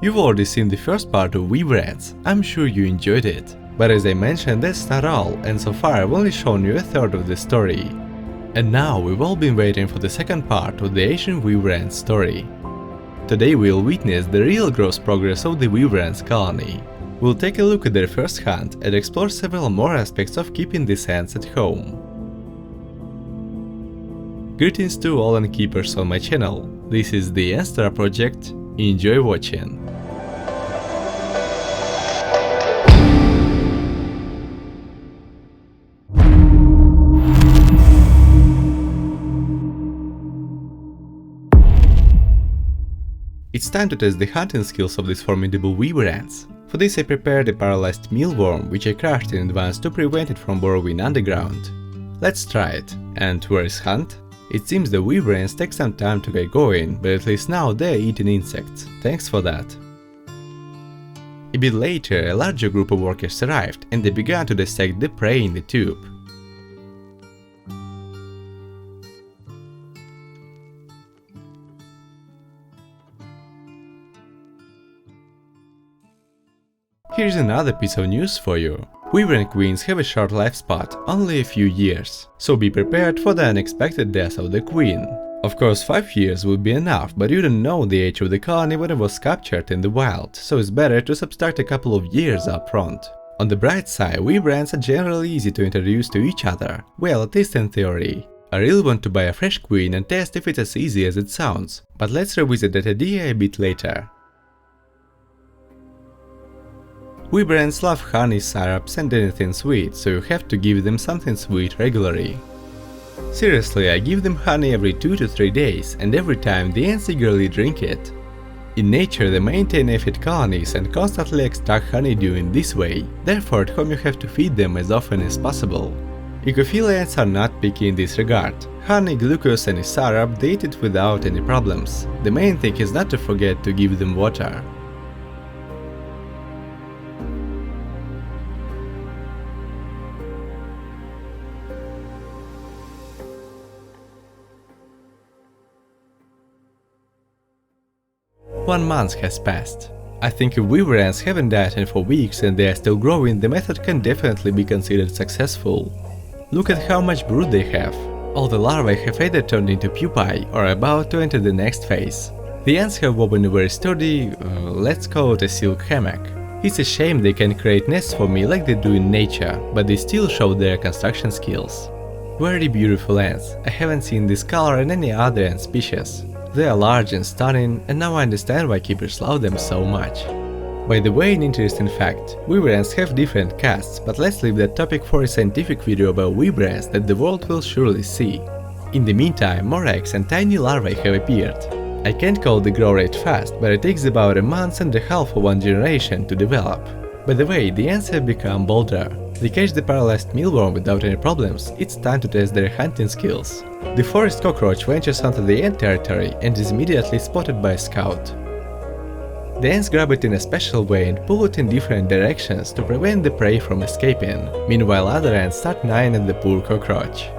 You've already seen the first part of weaver ants, I'm sure you enjoyed it. But as I mentioned, that's not all, and so far I've only shown you a third of the story. And now we've all been waiting for the second part of the Asian weaver ant story. Today we'll witness the real growth progress of the weaver ants colony. We'll take a look at their first hunt and explore several more aspects of keeping these ants at home. Greetings to all ant keepers on my channel. This is the Terra project. Enjoy watching. It's time to test the hunting skills of these formidable weaver ants. For this I prepared a paralyzed mealworm, which I crushed in advance to prevent it from burrowing underground. Let's try it. And where is hunt? It seems the weaver ants take some time to get going, but at least now they're eating insects. Thanks for that. A bit later, a larger group of workers arrived, and they began to dissect the prey in the tube. Here's another piece of news for you. Weaver ant queens have a short lifespan, only a few years, so be prepared for the unexpected death of the queen. Of course 5 years would be enough, but you don't know the age of the colony when it was captured in the wild, so it's better to subtract a couple of years up front. On the bright side, weaver ants are generally easy to introduce to each other, well, at least in theory. I really want to buy a fresh queen and test if it's as easy as it sounds, but let's revisit that idea a bit later. Weaver ants love honey, syrups and anything sweet, so you have to give them something sweet regularly. Seriously, I give them honey every 2 to 3 days, and every time the ants eagerly drink it. In nature they maintain aphid colonies and constantly extract honeydew in this way, therefore at home you have to feed them as often as possible. Oecophylla ants are not picky in this regard. Honey, glucose and syrup, they eat it without any problems. The main thing is not to forget to give them water. One month has passed. I think if weaver ants haven't died in for weeks and they are still growing, the method can definitely be considered successful. Look at how much brood they have. All the larvae have either turned into pupae or are about to enter the next phase. The ants have woven a very sturdy, let's call it a silk hammock. It's a shame they can't create nests for me like they do in nature, but they still show their construction skills. Very beautiful ants. I haven't seen this color in any other ant species. They are large and stunning, and now I understand why keepers love them so much. By the way, an interesting fact, weaver ants have different castes, but let's leave that topic for a scientific video about weaver ants that the world will surely see. In the meantime, more eggs and tiny larvae have appeared. I can't call the grow rate fast, but it takes about a month and a half for one generation to develop. By the way, the ants have become bolder. They catch the paralyzed mealworm without any problems. It's time to test their hunting skills. The forest cockroach ventures onto the ant territory and is immediately spotted by a scout. The ants grab it in a special way and pull it in different directions to prevent the prey from escaping. Meanwhile, other ants start gnawing at the poor cockroach.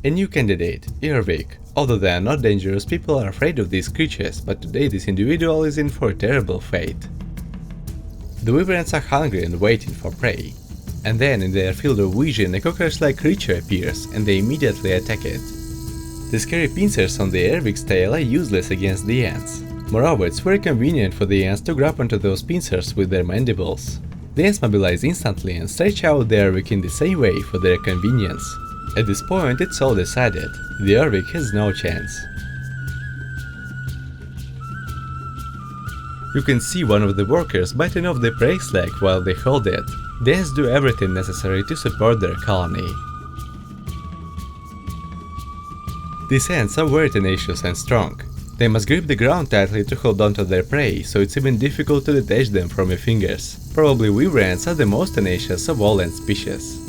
A new candidate, earwig. Although they are not dangerous, people are afraid of these creatures, but today this individual is in for a terrible fate. The weaver ants are hungry and waiting for prey. And then, in their field of vision, a cockroach-like creature appears, and they immediately attack it. The scary pincers on the earwig's tail are useless against the ants. Moreover, it's very convenient for the ants to grab onto those pincers with their mandibles. The ants mobilize instantly and stretch out the earwig in the same way for their convenience. At this point, it's all decided. The earwig has no chance. You can see one of the workers biting off the prey's leg while they hold it. The ants do everything necessary to support their colony. These ants are very tenacious and strong. They must grip the ground tightly to hold on to their prey, so it's even difficult to detach them from your fingers. Probably weaver ants are the most tenacious of all ant species.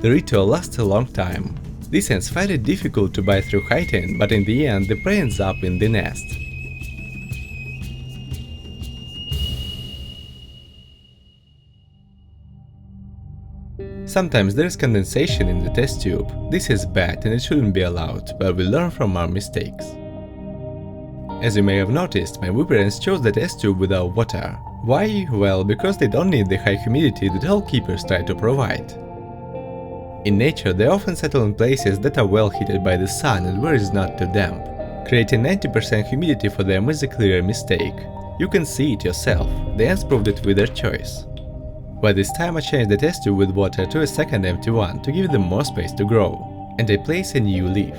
The ritual lasts a long time. These ants find it difficult to bite through chitin, but in the end the prey ends up in the nest. Sometimes there is condensation in the test tube. This is bad and it shouldn't be allowed, but we learn from our mistakes. As you may have noticed, my weaver ants chose the test tube without water. Why? Well, because they don't need the high humidity that all keepers try to provide. In nature, they often settle in places that are well heated by the sun and where it's not too damp. Creating 90% humidity for them is a clear mistake. You can see it yourself, the ants proved it with their choice. By this time I changed the test tube with water to a second empty one to give them more space to grow, and I place a new leaf.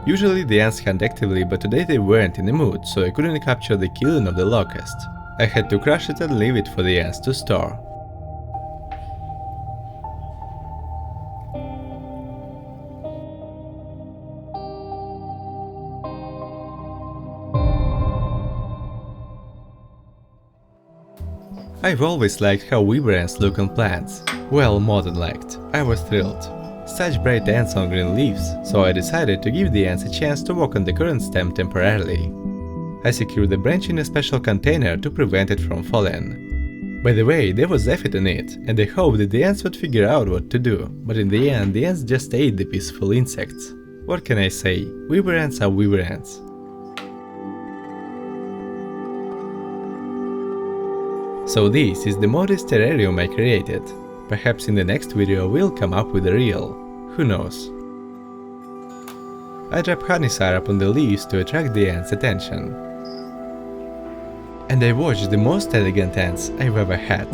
Usually the ants hunt actively, but today they weren't in the mood, so I couldn't capture the killing of the locust. I had to crush it and leave it for the ants to store. I've always liked how weaver ants look on plants. Well, more than liked. I was thrilled. Such bright ants on green leaves, so I decided to give the ants a chance to walk on the current stem temporarily. I secured the branch in a special container to prevent it from falling. By the way, there was aphid in it, and I hoped that the ants would figure out what to do, but in the end the ants just ate the peaceful insects. What can I say? Weaver ants are weaver ants. So this is the modest terrarium I created. Perhaps in the next video we'll come up with a real. Who knows? I drop honey syrup on the leaves to attract the ants' attention. And I watched the most elegant ants I've ever had.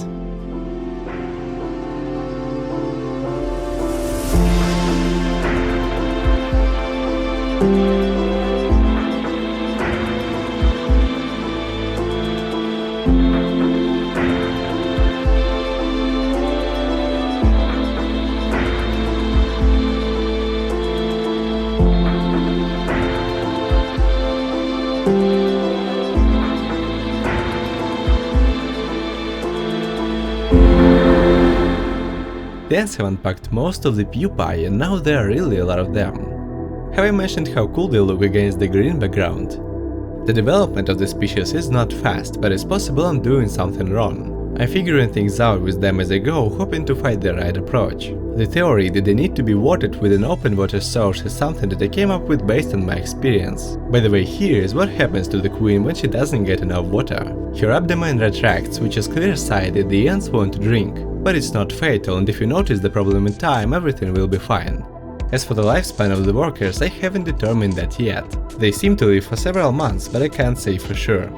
The ants have unpacked most of the pupae and now there are really a lot of them. Have I mentioned how cool they look against the green background? The development of the species is not fast, but it's possible I'm doing something wrong. I'm figuring things out with them as I go, hoping to find the right approach. The theory that they need to be watered with an open water source is something that I came up with based on my experience. By the way, here is what happens to the queen when she doesn't get enough water. Her abdomen retracts, which is clear sign that the ants want to drink. But it's not fatal, and if you notice the problem in time, everything will be fine. As for the lifespan of the workers, I haven't determined that yet. They seem to live for several months, but I can't say for sure.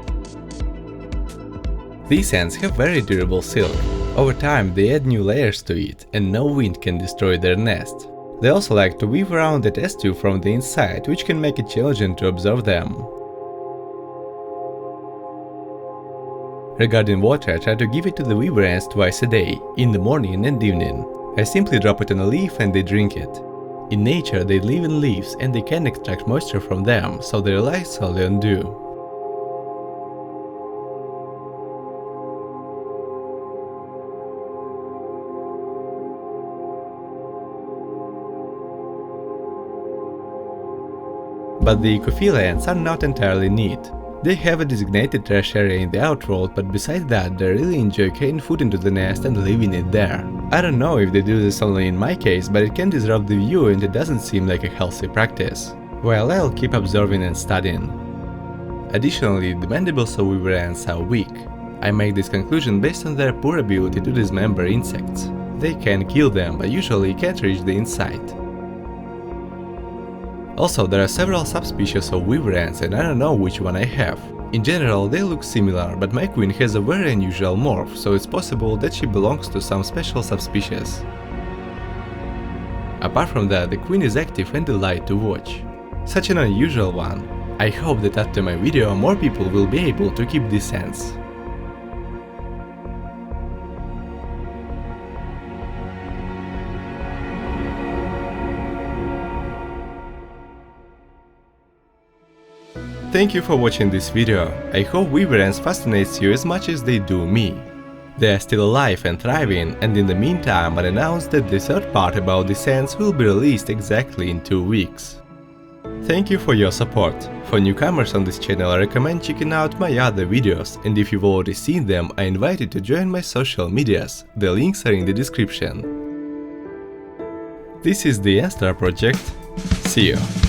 These ants have very durable silk. Over time they add new layers to it, and no wind can destroy their nest. They also like to weave around the test tube from the inside, which can make it challenging to observe them. Regarding water, I try to give it to the weaver ants twice a day, in the morning and evening. I simply drop it on a leaf and they drink it. In nature they live in leaves and they can extract moisture from them, so they rely solely on dew. But the Oecophylla ants are not entirely neat. They have a designated trash area in the outworld, but besides that they really enjoy carrying food into the nest and leaving it there. I don't know if they do this only in my case, but it can disrupt the view and it doesn't seem like a healthy practice. Well, I'll keep observing and studying. Additionally, the mandibles of weaver ants are weak. I make this conclusion based on their poor ability to dismember insects. They can kill them, but usually can't reach the inside. Also, there are several subspecies of weaver ants and I don't know which one I have. In general, they look similar, but my queen has a very unusual morph, so it's possible that she belongs to some special subspecies. Apart from that, the queen is active and a delight to watch. Such an unusual one. I hope that after my video more people will be able to keep these ants. Thank you for watching this video. I hope weaver ants fascinates you as much as they do me. They are still alive and thriving, and in the meantime I announced that the third part about these ants will be released exactly in 2 weeks. Thank you for your support. For newcomers on this channel, I recommend checking out my other videos, and if you've already seen them, I invite you to join my social medias. The links are in the description. This is the Star Project. See you!